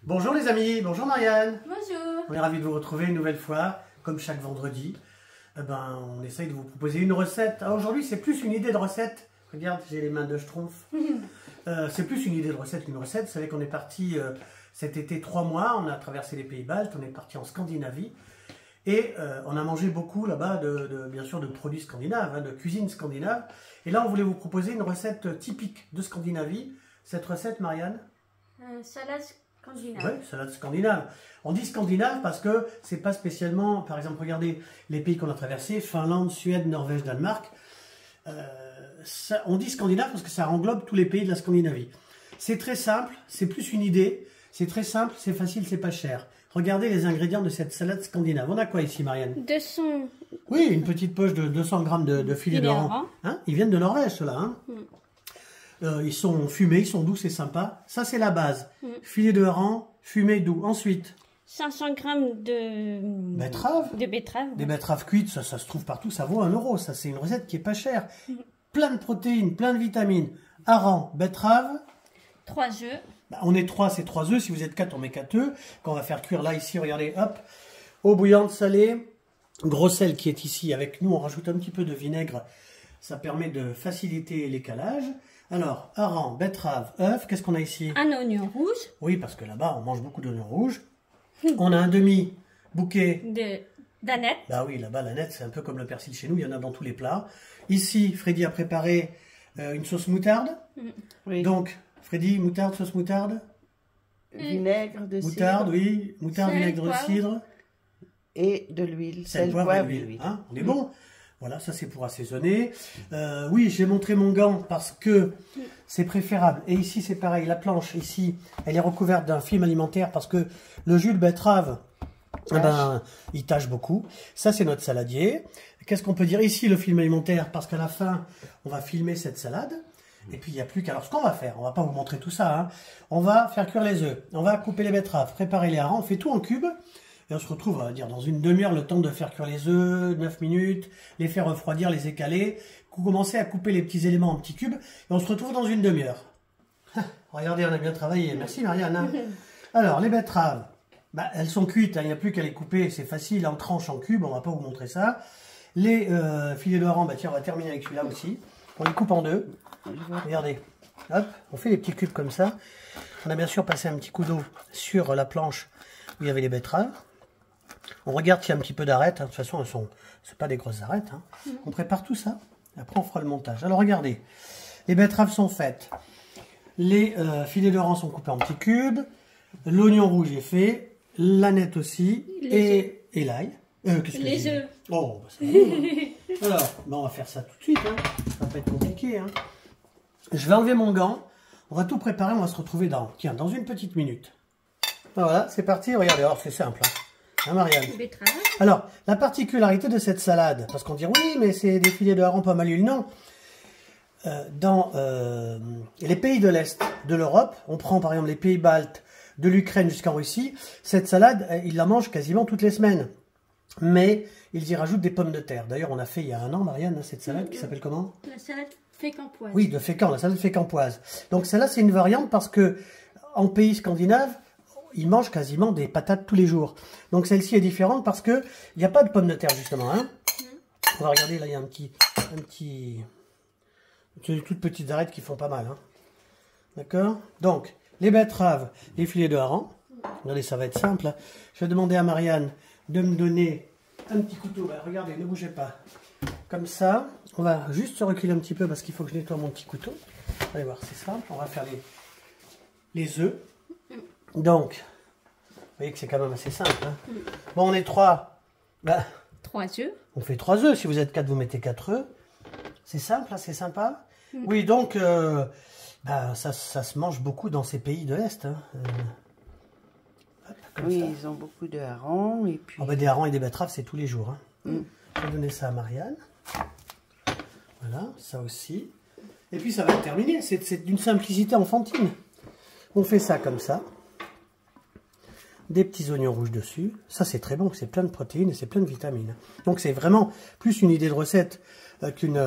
Bonjour les amis, bonjour Marianne. Bonjour. On est ravis de vous retrouver une nouvelle fois, comme chaque vendredi. On essaye de vous proposer une recette. Aujourd'hui c'est plus une idée de recette. Regarde, j'ai les mains de Schtroumpf. C'est plus une idée de recette qu'une recette. Vous savez qu'on est parti cet été 3 mois, on a traversé les pays baltes, on est parti en Scandinavie. Et on a mangé beaucoup là-bas, bien sûr, de produits scandinaves, de cuisine scandinave. Et là, on voulait vous proposer une recette typique de Scandinavie. Cette recette, Marianne? Salade scandinave. Oui, salade scandinave. On dit scandinave parce que c'est pas spécialement, par exemple, regardez les pays qu'on a traversés, Finlande, Suède, Norvège, Danemark. On dit scandinave parce que ça englobe tous les pays de la Scandinavie. C'est très simple, c'est plus une idée. C'est très simple, c'est facile, c'est pas cher. Regardez les ingrédients de cette salade scandinave. On a quoi ici, Marianne? 200. Oui, une petite poche de 200 grammes de filets de hareng. Hein, ils viennent de Norvège, ceux-là. Hein. Ils sont fumés, ils sont doux, c'est sympa. Ça, c'est la base. Filets de hareng, fumé, doux. Ensuite, 500 grammes de betteraves. De betteraves. Des betteraves cuites, ça se trouve partout, ça vaut 1 €. Ça, c'est une recette qui est pas chère. Plein de protéines, plein de vitamines. Hareng, betterave. 3 œufs. On est 3, c'est 3 œufs. Si vous êtes 4, on met 4 œufs. Qu'on va faire cuire là, ici, regardez, hop. Eau bouillante salée. Gros sel qui est ici avec nous. On rajoute un petit peu de vinaigre. Ça permet de faciliter l'écalage. Alors, hareng, betterave, œuf. Qu'est-ce qu'on a ici? Un oignon rouge. Oui, parce que là-bas, on mange beaucoup d'oignons rouges. On a un demi-bouquet. D'aneth. Bah oui, là-bas, l'aneth, c'est un peu comme le persil chez nous. Il y en a dans tous les plats. Ici, Freddy a préparé une sauce moutarde. Oui. Donc, Freddy, moutarde, sauce moutarde. Vinaigre de Moutarde, cidre oui. Moutarde, Sel, vinaigre de poivre. cidre. et de l'huile. Sel, Sel, poivre et poivre, l'huile. huile. Hein, on est bon. Voilà, ça c'est pour assaisonner. Oui, j'ai montré mon gant parce que c'est préférable. Et ici, c'est pareil. La planche, ici, elle est recouverte d'un film alimentaire parce que le jus de betterave, il tâche beaucoup. Ça, c'est notre saladier. Qu'est-ce qu'on peut dire ici, le film alimentaire? Parce qu'à la fin, on va filmer cette salade. Et puis, il n'y a plus qu'à... Alors, ce qu'on va faire, on va pas vous montrer tout ça. Hein. On va faire cuire les œufs. On va couper les betteraves, préparer les harengs. On fait tout en cubes. Et on se retrouve, on va dire, dans une demi-heure, le temps de faire cuire les œufs, 9 minutes, les faire refroidir, les écaler. Vous commencez à couper les petits éléments en petits cubes. Et on se retrouve dans une demi-heure. Regardez, on a bien travaillé. Merci, Marianne. Hein. Alors, les betteraves, elles sont cuites. Hein. Il n'y a plus qu'à les couper. C'est facile, en tranches, en cubes. On ne va pas vous montrer ça. Les filets de hareng, tiens, on va terminer avec celui-là aussi. On les coupe en deux. Regardez. Hop, on fait les petits cubes comme ça. On a bien sûr passé un petit coup d'eau sur la planche où il y avait les betteraves. On regarde s'il y a un petit peu d'arêtes. Hein. De toute façon, c'est pas des grosses arêtes. Hein. On prépare tout ça. Après, on fera le montage. Alors, regardez. Les betteraves sont faites. Les filets de hareng sont coupés en petits cubes. L'oignon rouge est fait. L'aneth aussi. Et l'ail. Les œufs. Oh, c'est bon. Alors, on va faire ça tout de suite. Hein. Ça va pas être compliqué. Hein. Je vais enlever mon gant. On va tout préparer. On va se retrouver dans une petite minute. Voilà, c'est parti. Regardez, alors c'est simple. Hein, Marianne? Betterave. Alors, la particularité de cette salade, parce qu'on dit oui, mais c'est des filets de hareng pas mal huile. Non. Dans les pays de l'Est de l'Europe, on prend par exemple les pays baltes, de l'Ukraine jusqu'en Russie, cette salade, ils la mangent quasiment toutes les semaines. Mais ils y rajoutent des pommes de terre. D'ailleurs, on a fait il y a 1 an, Marianne, cette salade qui s'appelle comment? La salade fécampoise. Oui, de fécamp, la salade fécampoise. Donc celle-là, c'est une variante parce que en pays scandinave, ils mangent quasiment des patates tous les jours. Donc celle-ci est différente parce que il n'y a pas de pommes de terre justement. Hein. On va regarder, là il y a un petit toutes petites arêtes qui font pas mal. Hein. D'accord? Donc, les betteraves, les filets de hareng. Regardez, ça va être simple. Hein. Je vais demander à Marianne de me donner un petit couteau. Regardez, ne bougez pas. Comme ça, on va juste se reculer un petit peu parce qu'il faut que je nettoie mon petit couteau. Allez voir, c'est simple. On va faire les œufs. Donc, vous voyez que c'est quand même assez simple. Hein. Bon, on est 3. 3 œufs. On fait 3 œufs. Si vous êtes 4, vous mettez 4 œufs. C'est simple, hein, c'est sympa. Oui, donc, ça se mange beaucoup dans ces pays de l'Est. Hein. Oui, ça. Ils ont beaucoup de harengs. Et puis... des harengs et des betteraves, c'est tous les jours. Hein. Je vais donner ça à Marianne. Voilà, ça aussi. Et puis, ça va être terminé. C'est d'une simplicité enfantine. On fait ça comme ça. Des petits oignons rouges dessus. Ça, c'est très bon. C'est plein de protéines et c'est plein de vitamines. Donc, c'est vraiment plus une idée de recette qu'une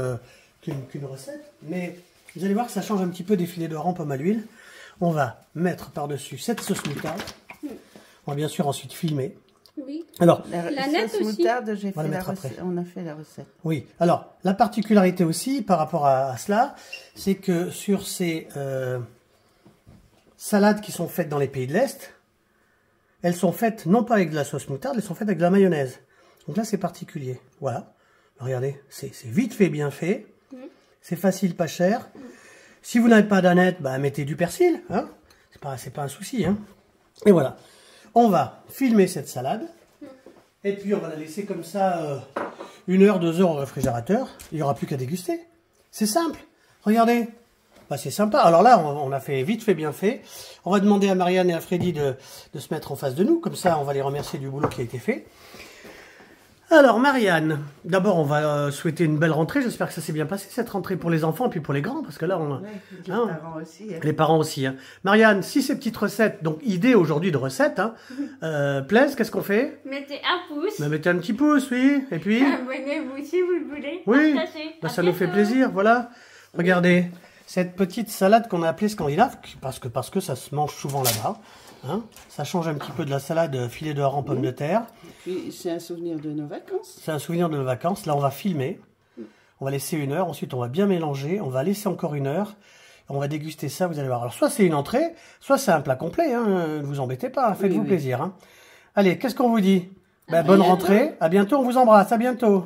recette. Mais vous allez voir que ça change un petit peu des filets de hareng pomme à l'huile. On va mettre par-dessus cette sauce moutarde. On va bien sûr ensuite filmer. Oui. Alors, La nette sauce aussi. moutarde, On va la mettre après. on a fait la recette. oui. Alors, la particularité aussi par rapport à cela, c'est que sur ces salades qui sont faites dans les pays de l'Est, elles sont faites non pas avec de la sauce moutarde, elles sont faites avec de la mayonnaise. Donc là, c'est particulier. Voilà. Regardez, c'est vite fait, bien fait. C'est facile, pas cher. Si vous n'avez pas d'aneth, bah, mettez du persil. Hein, c'est pas un souci. Hein. Et voilà. On va filmer cette salade. Et puis, on va la laisser comme ça 1 heure, 2 heures au réfrigérateur. Il n'y aura plus qu'à déguster. C'est simple. Regardez. Bah, c'est sympa. Alors là, on a fait vite fait, bien fait. On va demander à Marianne et à Freddy de se mettre en face de nous. Comme ça, on va les remercier du boulot qui a été fait. Alors, Marianne, d'abord, on va souhaiter une belle rentrée. J'espère que ça s'est bien passé, cette rentrée pour les enfants et puis pour les grands. Parce que là, on a... Les parents aussi. Hein. Les parents aussi. Hein. Marianne, si ces petites recettes, donc idée aujourd'hui de recettes, hein, plaisent, qu'est-ce qu'on fait? Mettez un pouce. Bah, mettez un petit pouce, oui. Et puis Abonnez-vous si vous le voulez. oui, Partagez. bah, À ça nous fait bientôt. plaisir, voilà. Regardez, cette petite salade qu'on a appelée scandinave, parce que ça se mange souvent là-bas. Hein. Ça change un petit peu de la salade filet de hareng pommes de terre. Puis c'est un souvenir de nos vacances. C'est un souvenir de nos vacances. Là, on va filmer. On va laisser 1 heure. Ensuite, on va bien mélanger. On va laisser encore 1 heure. On va déguster ça, vous allez voir. Alors, soit c'est une entrée, soit c'est un plat complet. Hein. Ne vous embêtez pas, hein. Faites-vous plaisir. Hein. Allez, qu'est-ce qu'on vous dit? Bonne rentrée. À bientôt, on vous embrasse. À bientôt.